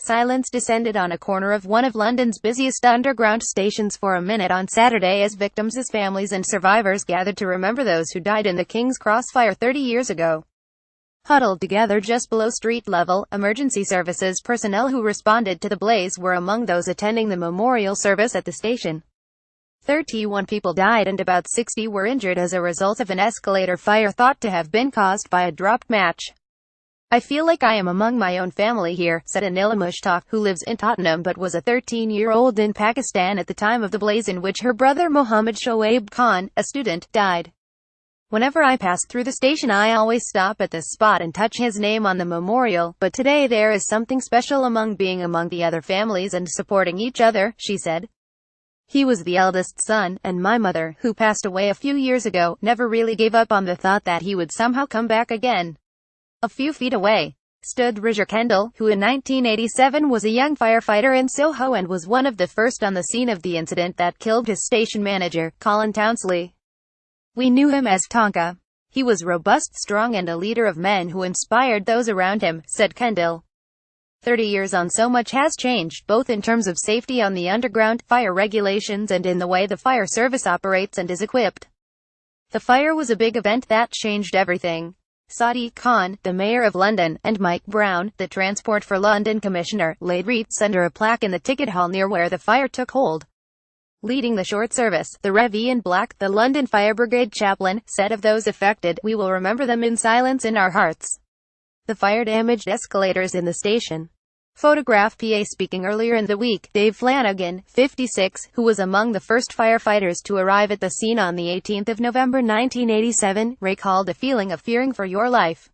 Silence descended on a corner of one of London's busiest underground stations for a minute on Saturday as victims, families and survivors gathered to remember those who died in the King's Cross fire 30 years ago. Huddled together just below street level, emergency services personnel who responded to the blaze were among those attending the memorial service at the station. 31 people died and about 60 were injured as a result of an escalator fire thought to have been caused by a dropped match. "I feel like I am among my own family here," said Anila Mushtaq, who lives in Tottenham but was a 13-year-old in Pakistan at the time of the blaze in which her brother Mohammed Shoaib Khan, a student, died. "Whenever I pass through the station I always stop at this spot and touch his name on the memorial, but today there is something special among being among the other families and supporting each other," she said. "He was the eldest son, and my mother, who passed away a few years ago, never really gave up on the thought that he would somehow come back again." A few feet away stood Roger Kendall, who in 1987 was a young firefighter in Soho and was one of the first on the scene of the incident that killed his station manager, Colin Townsley. "We knew him as Tonka. He was robust, strong and a leader of men who inspired those around him," said Kendall. 30 years on, so much has changed, both in terms of safety on the underground, fire regulations and in the way the fire service operates and is equipped. "The fire was a big event that changed everything." Sadiq Khan, the mayor of London, and Mike Brown, the Transport for London commissioner, laid wreaths under a plaque in the ticket hall near where the fire took hold. Leading the short service, the Rev. Ian Black, the London Fire Brigade chaplain, said of those affected, "We will remember them in silence in our hearts." The fire damaged escalators in the station. Photograph PA speaking earlier in the week, Dave Flanagan, 56, who was among the first firefighters to arrive at the scene on the 18th of November 1987, recalled a feeling of fearing for your life.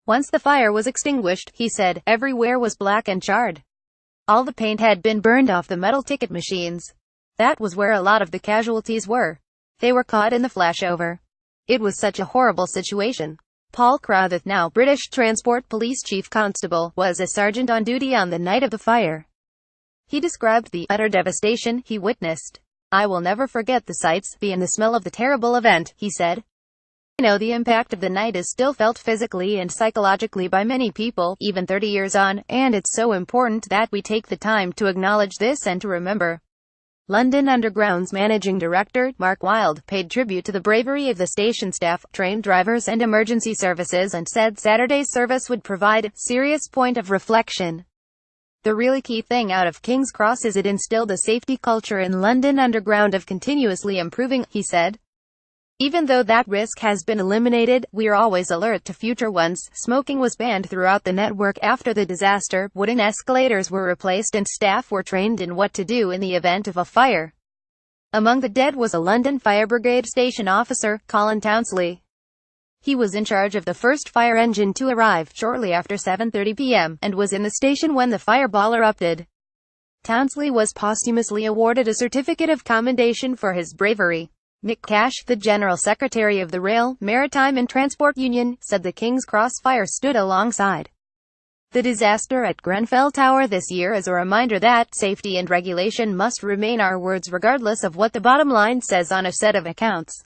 "Once the fire was extinguished," he said, "everywhere was black and charred. All the paint had been burned off the metal ticket machines. That was where a lot of the casualties were. They were caught in the flashover. It was such a horrible situation." Paul Crowther, now British Transport Police Chief Constable, was a sergeant on duty on the night of the fire. He described the utter devastation he witnessed. "I will never forget the sights, and the smell of the terrible event," he said. "I know the impact of the night is still felt physically and psychologically by many people, even 30 years on, and it's so important that we take the time to acknowledge this and to remember." London Underground's managing director, Mark Wilde, paid tribute to the bravery of the station staff, trained drivers and emergency services and said Saturday's service would provide a serious point of reflection. "The really key thing out of King's Cross is it instilled a safety culture in London Underground of continuously improving," he said. "Even though that risk has been eliminated, we're always alert to future ones." Smoking was banned throughout the network after the disaster, wooden escalators were replaced and staff were trained in what to do in the event of a fire. Among the dead was a London Fire Brigade station officer, Colin Townsley. He was in charge of the first fire engine to arrive, shortly after 7:30 p.m., and was in the station when the fireball erupted. Townsley was posthumously awarded a certificate of commendation for his bravery. Nick Cash, the General Secretary of the Rail, Maritime and Transport Union, said the King's Cross fire stood alongside the disaster at Grenfell Tower this year as a reminder that safety and regulation must remain our words regardless of what the bottom line says on a set of accounts.